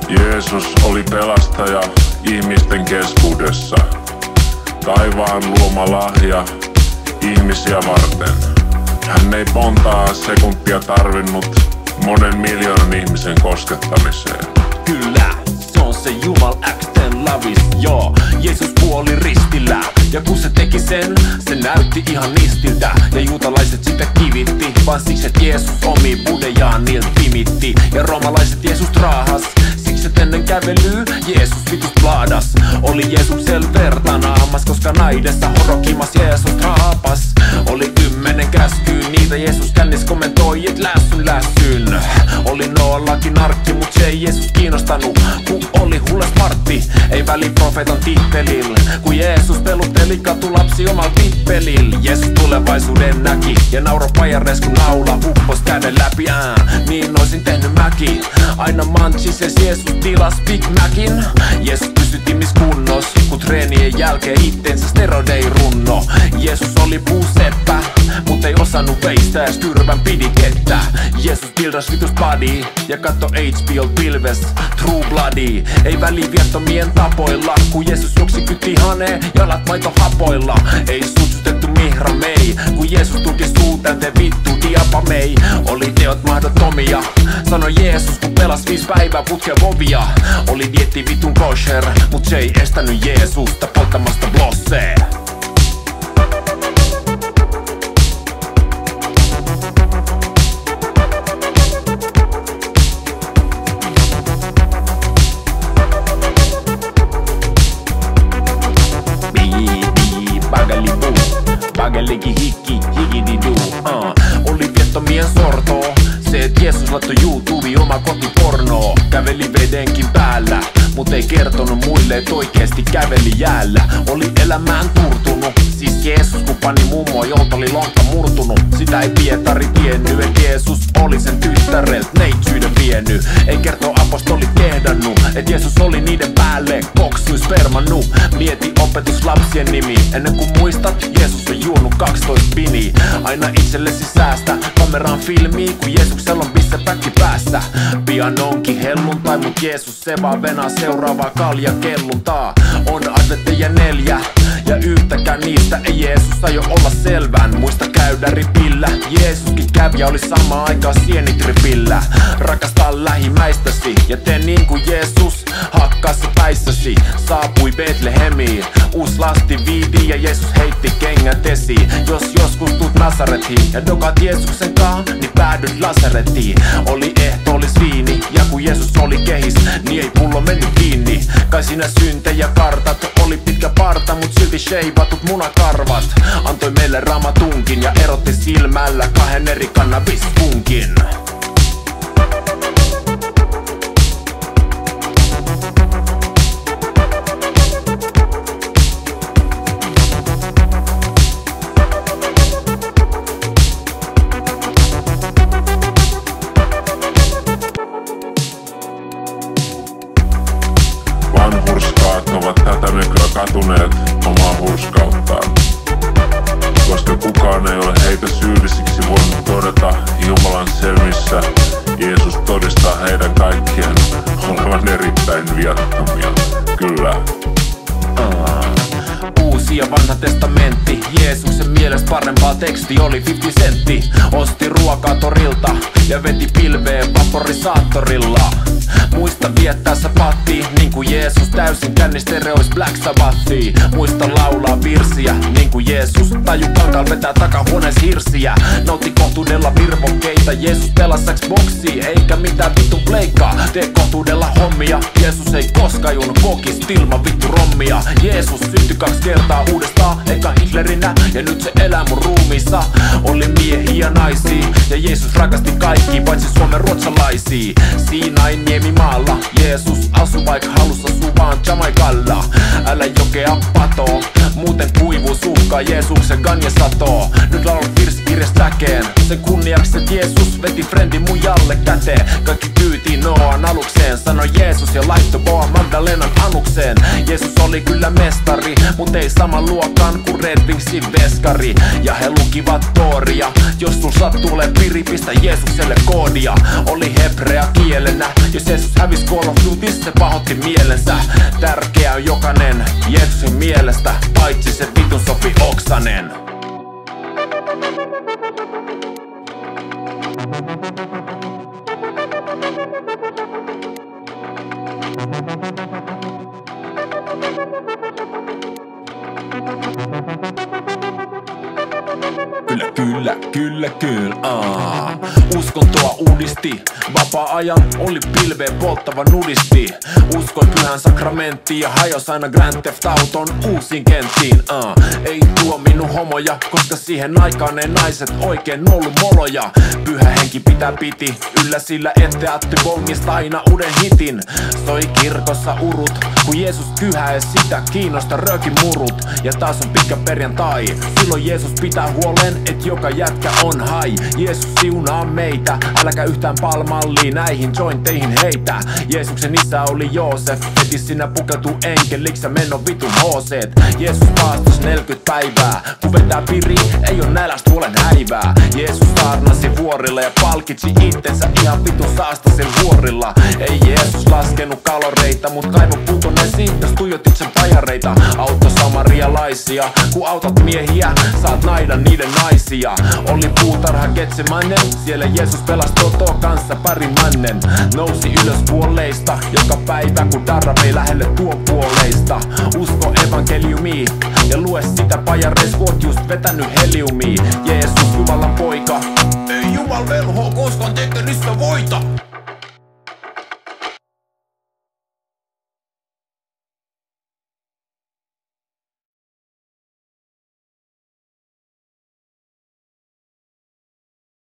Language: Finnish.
Jeesus oli pelastaja ihmisten keskuudessa, taivaan luoma lahja ihmisiä varten. Hän ei montaa sekuntia tarvinnut monen miljoonan ihmisen koskettamiseen. Kyllä, se on se Jumal X10 lavis, joo. Jeesus kuoli ristillä, ja kun se teki sen, se näytti ihan nistiltä. Ja juutalaiset sitä kivitti, vaan siksi et Jeesus omi budejaan niiltä pimitti. Ja roomalaiset Jeesus raahas, siksi et ennen kävelyä Jeesus vitus plaadas. Oli Jeesuksel verta naamas, koska naidessa horokimas Jeesus raapas. Oli 10 käskyä, niitä Jeesus kännis kommentoi, et lässyn. Oli Noallakin arkki, mut se ei Jeesus kiinnostanut, kun oli hulles Martti. Ei väli profeetan tittelil, kun Jeesus pelutteli katulapsi omal tippelil. Jeesus tulevaisuuden näki, ja nauro pajares kun naula uppos käden läpi. Niin oisin tehnyt mäkin. Aina manchises Jeesus tilas Big Macin. Jeesus pysyi timis kunnos, kun treenien jälkeen ittensä steroidei runno. Jeesus oli puuseppä, mut ei osannut veistää, ja kyrvän pidi kettä. Jeesus bildas vitus body, ja katto HBO pilves True Bloody. Ei väli viattomien tapoilla, kun Jeesus juoksi kyti hanee, jalat maito hapoilla. Ei sutsutettu mihra mei, kun Jeesus tulki suutaan, te vittu diapamei. Oli teot mahdottomia, sanoi Jeesus, kun pelas 5 päivää putkea vovia. Oli dietti vitun kosher, mut se ei estänyt Jeesusta polttamasta blossee. Bageliki hikki, hikididu, Oli viettomien sorto, se et Jeesus laittoi YouTubeen oma kotipornoo. Käveli vedenkin päällä, mut ei kertonut muille, et oikeesti käveli jäällä. Oli elämään turtunut, siis Jeesus kun pani mummoa, jolta oli lonka murtunut. Sitä ei Pietari tiennyt, et Jeesus oli sen tyttärelt neitsyyden vienyt. Ei kertoo apostolit kehdannut, et Jeesus oli niiden päälle koksui spermannu. Mieti opetuslapsien nimi, ennen kuin muistat, Jeesus on juonut 12 bini. Aina itsellesi säästä, kameraan filmii, kun Jeesuksella on pissepäkki päässä. Pian onkin helluntai, mut Jeesus se vaan venaa seuraavaa kaljakelluntaa. On adventteja 4, ja yhtäkään niistä ei Jeesus aio olla selvän. Muista käydä ripillä, Jeesuskin kävi ja oli samaan aikaan sienitripillä. Rakasta lähimmäistäsi ja tee niin kuin Jeesus hakkaassa päissäsi. Saapui Betlehemiin, uus lasti viidi ja Jeesus heitti kengät esiin. Jos joskus tuut Nasarettiin ja dokaat Jeesuksen kaa, niin päädyt Lasarettiin. Oli ehtoollis viini ja kun Jeesus oli kehis, niin ei pullo mennyt kiinni. Kai sinä syntejä kartat, oli pitkä parta mut silti sheivatut munakarvat. Antoi meille ramatunkin ja erotti silmällä 2 eri kannabispunkin. Vanhurskaat ovat tätä nykyään katuneet omaa hurskauttaan, koska kukaan ei ole heitä syyllisiksi voinut todeta Jumalan silmissä. Jeesus todistaa heidän kaikkien olevan erittäin viattomia. Kyllä. Uusi ja vanha testamentti, Jeesuksen mielestä parempaa teksti oli 50 sentti. Osti ruokaa torilta ja veti pilveen vaporisaattorilla. Muista viettää sapatti, niin kuin Jeesus täysin kännistereois Black Sabbathia. Muista laulaa virsiä, niin kuin Jeesus taju kankaal vetää takahuonees hirsiä. Nauti kohtuudella virvokkeita, Jeesus pelas Xboxia, eikä mitään vittu pleikkaa. Tee kohtuudella hommia, Jeesus ei koskaan juonut kokista ilman vittu rommia. Jeesus syntyi 2 kertaa uudestaan, eka Hitlerinä ja nyt se elää mun ruumiissa. Oli miehiä ja naisia ja Jeesus rakasti kaikki paitsi suomen ruotsalaisia. Siinain niemimaalla Jeesus asuu vaik halus asuu vaan Jamaikalla. Älä jokea patoo, muuten kuivuu uhkaa Jeesuksen ganje satoo. Nyt laulat virsikirjas säkeen, sen kunniaksi et Jeesus veti friendi mujalle käteen. Kaikki kyytiin Noan alukseen, sanoi Jeesus ja laitto Boa Magdalenan anukseen. Jeesus oli oli kyllä mestari, mut ei saman luokan kuin Red Wingsin veskari. Ja he lukivat Tooria, jos sul sattuu ole piri, pistä Jeesukselle koodia. Oli hebrea kielenä, jos Jeesus hävis Call of Duty, se pahotti mielensä. Tärkeä on jokainen Jeesuksen mielestä, paitsi se vitun Sofi Oksanen. Kyllä. Uskontoa uudisti, vapaa-ajan oli pilveen polttava nudisti. Uskoin pyhän sakramenttiin ja hajos aina Grand Theft Auton uusiin kenttiin. Ei tuominut homoja, koska siihen aikaan ei naiset oikein ollut moloja. Pyhä henki piti yllä, sillä ette atti bongista aina uuden hitin. Soi kirkossa urut, kun Jeesus kyhää sitä kiinnosta röökin murut. Ja taas on pitkä perjantai, silloin Jeesus pitää huolen, et joka jätkä on hai. Jeesus siunaa meitä, äläkä yhtään palmalliin näihin jointeihin heitä. Jeesuksen isä oli Joosef, heti sinä pukeutuu enkeliks ja mennon vitun hooseet. Jeesus paastos 40 päivää, kun vetää piri, ei oo nälästä huolen häivää. Jeesus saarnasi vuorilla ja palkitsi itsensä ihan vitun saastaisen vuorilla. Ei Jeesus laskenut kaloreita, mut kaivo puutonesi, jos tuijotit sen pajareita. Auto samarialaisia, kun autat miehiä, saat naida niiden naisia. Oli puutarha Getsemainen, siellä Jeesus pelasi Toto kanssa pari mannen. Nousi ylös kuolleista, joka päivä kun darra vei lähelle tuon puoleista. Usko evankeliumiin ja lue sitä pajareis, kun oot just vetänyt heliumiin. Jeesus Jumalan poika, ei Jumal velho, koskaan tekemistä voita.